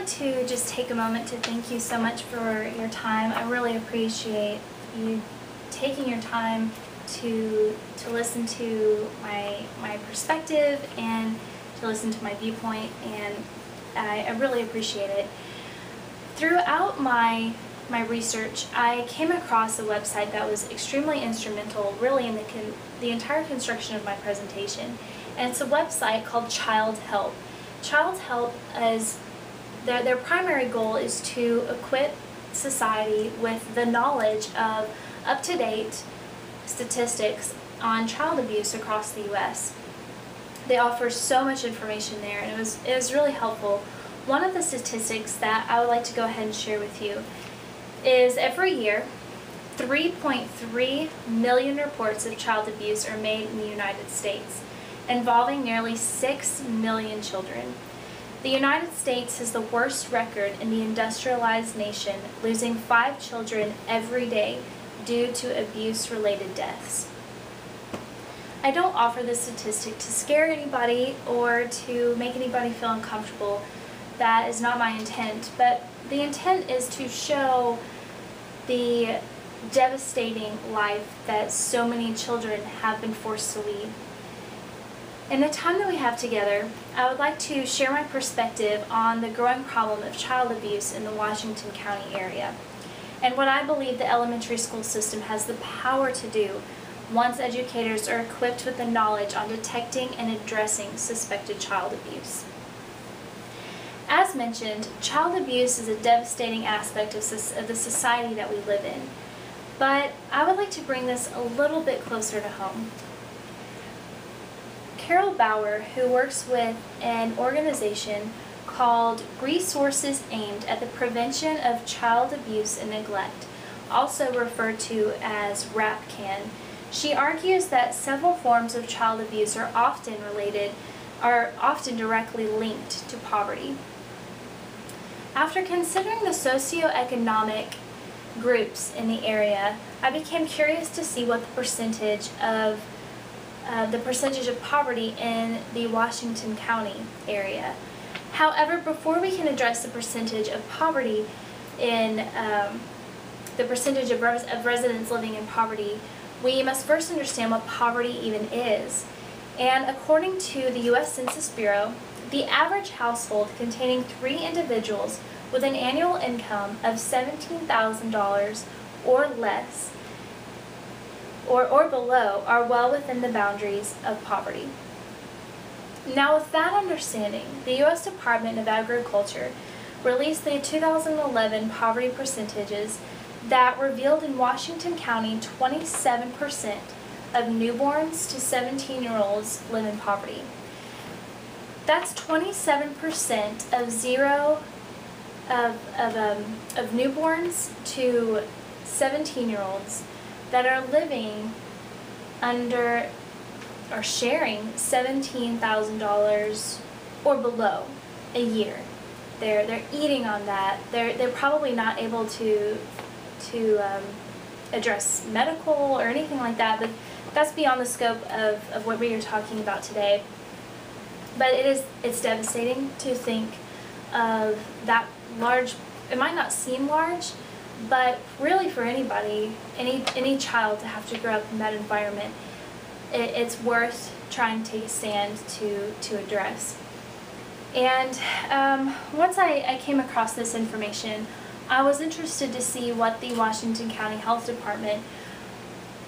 like to just take a moment to thank you so much for your time. I really appreciate you taking your time to listen to my perspective and to listen to my viewpoint, and I really appreciate it. Throughout my research, I came across a website that was extremely instrumental really in the entire construction of my presentation, and it's a website called Child Help. Child Help is their primary goal is to equip society with the knowledge of up-to-date statistics on child abuse across the U.S. They offer so much information there, and it was really helpful. One of the statistics that I would like to go ahead and share with you is every year 3.3 million reports of child abuse are made in the United States, involving nearly 6 million children. The United States has the worst record in the industrialized nation, losing 5 children every day due to abuse-related deaths. I don't offer this statistic to scare anybody or to make anybody feel uncomfortable. That is not my intent, but the intent is to show the devastating life that so many children have been forced to lead. In the time that we have together, I would like to share my perspective on the growing problem of child abuse in the Washington County area, and what I believe the elementary school system has the power to do once educators are equipped with the knowledge on detecting and addressing suspected child abuse. As mentioned, child abuse is a devastating aspect of the society that we live in, but I would like to bring this a little bit closer to home. Carol Bauer, who works with an organization called Resources Aimed at the Prevention of Child Abuse and Neglect, also referred to as RAPCAN, she argues that several forms of child abuse are often directly linked to poverty. After considering the socioeconomic groups in the area, I became curious to see what the percentage of poverty in the Washington County area. However, before we can address the percentage of poverty in the percentage of residents living in poverty, we must first understand what poverty even is. And according to the U.S. Census Bureau, the average household containing 3 individuals with an annual income of $17,000 or less or below are well within the boundaries of poverty. Now, with that understanding, the U.S. Department of Agriculture released the 2011 poverty percentages that revealed in Washington County 27% of newborns to 17-year-olds live in poverty. That's 27% of newborns to 17-year-olds that are living under or sharing $17,000 or below a year. They're eating on that. They're probably not able to address medical or anything like that, but that's beyond the scope of what we are talking about today. But it's devastating to think of that large. It might not seem large, but really for anybody, any child to have to grow up in that environment, it's worth trying to take a stand to address. And once I came across this information, I was interested to see what the Washington County Health Department,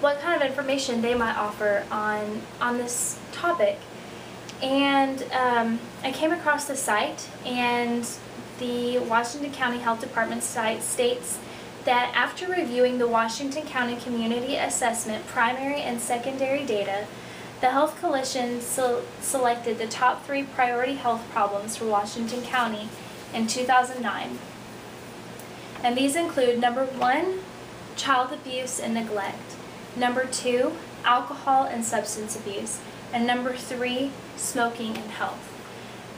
what kind of information they might offer on this topic. And I came across the site, and the Washington County Health Department site states that after reviewing the Washington County Community Assessment primary and secondary data, the Health Coalition selected the top 3 priority health problems for Washington County in 2009. And these include number 1, child abuse and neglect, number 2, alcohol and substance abuse, and number 3, smoking and health.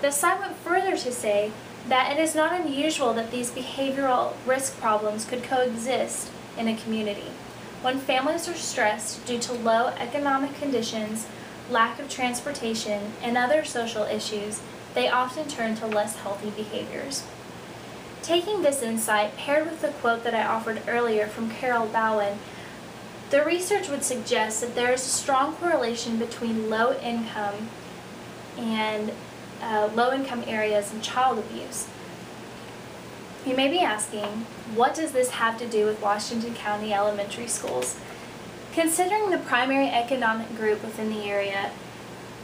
The site went further to say that it is not unusual that these behavioral risk problems could coexist in a community. When families are stressed due to low economic conditions, lack of transportation, and other social issues, they often turn to less healthy behaviors. Taking this insight, paired with the quote that I offered earlier from Carol Bowen, the research would suggest that there is a strong correlation between low income areas and child abuse. You may be asking, what does this have to do with Washington County elementary schools? Considering the primary economic group within the area,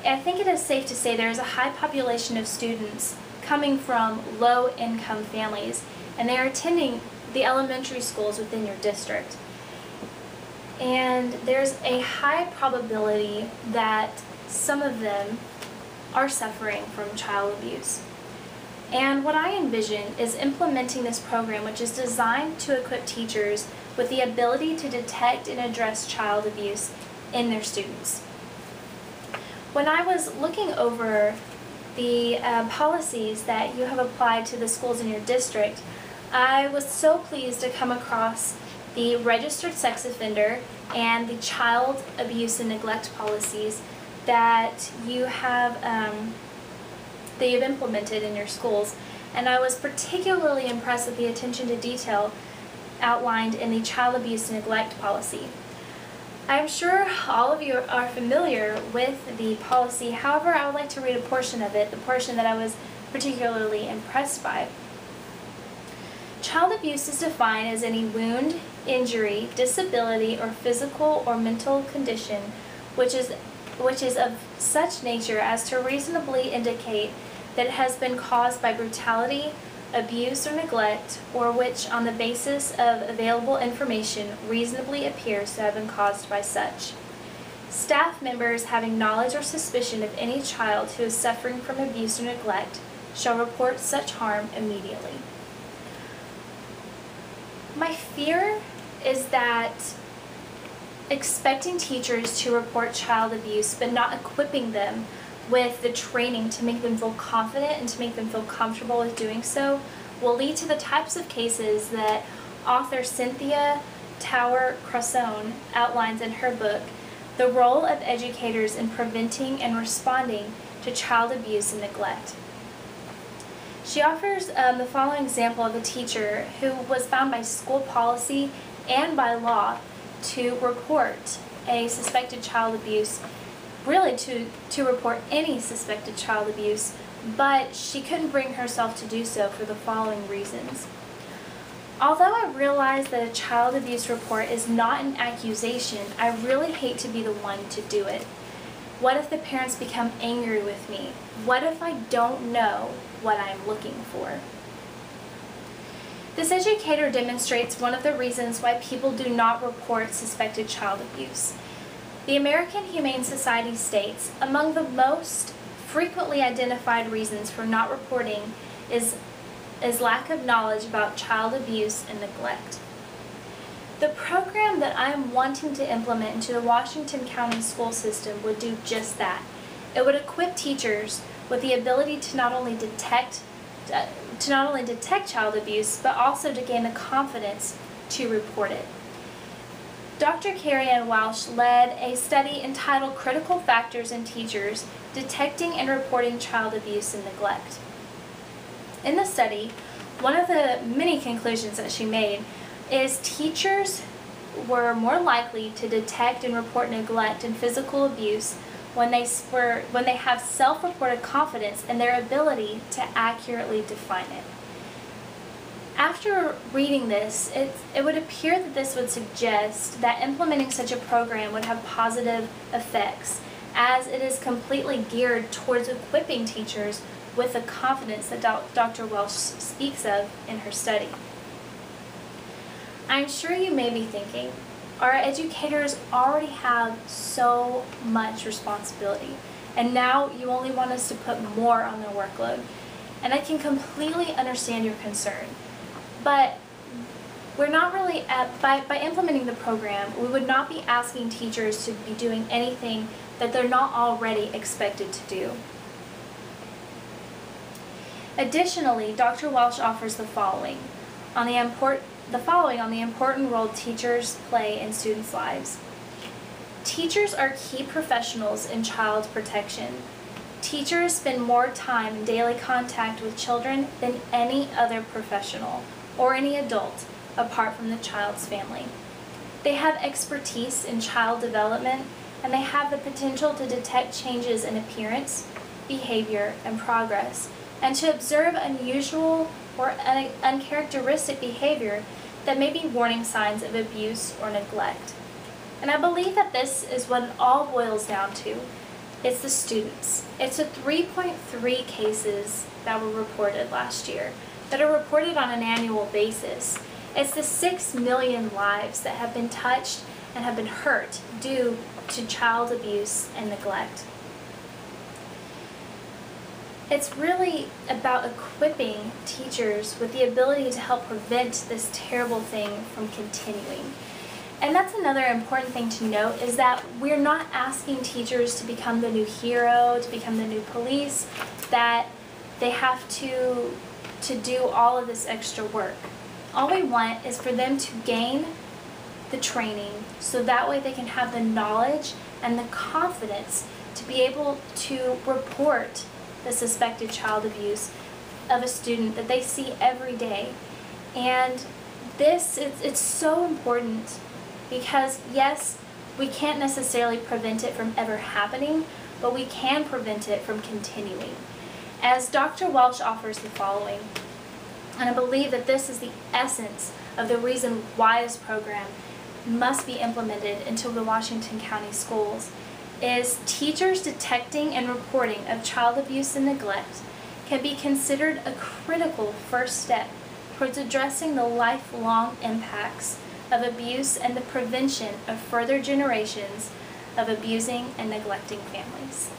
I think it is safe to say there is a high population of students coming from low-income families, and they are attending the elementary schools within your district. And there's a high probability that some of them are suffering from child abuse. And what I envision is implementing this program, which is designed to equip teachers with the ability to detect and address child abuse in their students. When I was looking over the policies that you have applied to the schools in your district, I was so pleased to come across the registered sex offender and the child abuse and neglect policies that you have implemented in your schools. And I was particularly impressed with the attention to detail outlined in the child abuse and neglect policy. I'm sure all of you are familiar with the policy. However, I would like to read a portion of it, the portion that I was particularly impressed by. Child abuse is defined as any wound, injury, disability, or physical or mental condition which is of such nature as to reasonably indicate that it has been caused by brutality, abuse, or neglect, or which, on the basis of available information, reasonably appears to have been caused by such. Staff members having knowledge or suspicion of any child who is suffering from abuse or neglect shall report such harm immediately. My fear is that expecting teachers to report child abuse but not equipping them with the training to make them feel confident and to make them feel comfortable with doing so will lead to the types of cases that author Cynthia Tower-Crosone outlines in her book, The Role of Educators in Preventing and Responding to Child Abuse and Neglect. She offers the following example of a teacher who was found by school policy and by law to report a suspected child abuse, really to report any suspected child abuse, but she couldn't bring herself to do so for the following reasons. Although I realize that a child abuse report is not an accusation, I really hate to be the one to do it. What if the parents become angry with me? What if I don't know what I'm looking for? This educator demonstrates one of the reasons why people do not report suspected child abuse. The American Humane Society states, among the most frequently identified reasons for not reporting is lack of knowledge about child abuse and neglect. The program that I'm wanting to implement into the Washington County school system would do just that. It would equip teachers with the ability to not only detect child abuse, but also to gain the confidence to report it. Dr. Carrie Ann Welsh led a study entitled Critical Factors in Teachers Detecting and Reporting Child Abuse and Neglect. In the study, one of the many conclusions that she made is teachers were more likely to detect and report neglect and physical abuse when they have self-reported confidence in their ability to accurately define it. After reading this, it would appear that this would suggest that implementing such a program would have positive effects, as it is completely geared towards equipping teachers with the confidence that Dr. Welsh speaks of in her study. I'm sure you may be thinking, our educators already have so much responsibility, and now you only want us to put more on their workload. And I can completely understand your concern. But we're not really, by implementing the program, we would not be asking teachers to be doing anything that they're not already expected to do. Additionally, Dr. Welsh offers the following on the important role teachers play in students' lives. Teachers are key professionals in child protection. Teachers spend more time in daily contact with children than any other professional or any adult apart from the child's family. They have expertise in child development, and they have the potential to detect changes in appearance, behavior, and progress, and to observe unusual or uncharacteristic behavior that may be warning signs of abuse or neglect. And I believe that this is what it all boils down to. It's the students. It's the 3.3 cases that were reported last year, that are reported on an annual basis. It's the 6 million lives that have been touched and have been hurt due to child abuse and neglect. It's really about equipping teachers with the ability to help prevent this terrible thing from continuing. And that's another important thing to note, is that we're not asking teachers to become the new hero, to become the new police, that they have to do all of this extra work. All we want is for them to gain the training so that way they can have the knowledge and the confidence to be able to report the suspected child abuse of a student that they see every day. And it's so important, because yes, we can't necessarily prevent it from ever happening, but we can prevent it from continuing. As Dr. Welsh offers the following, and I believe that this is the essence of the reason why this program must be implemented into the Washington County schools, is teachers detecting and reporting of child abuse and neglect can be considered a critical first step towards addressing the lifelong impacts of abuse and the prevention of further generations of abusing and neglecting families.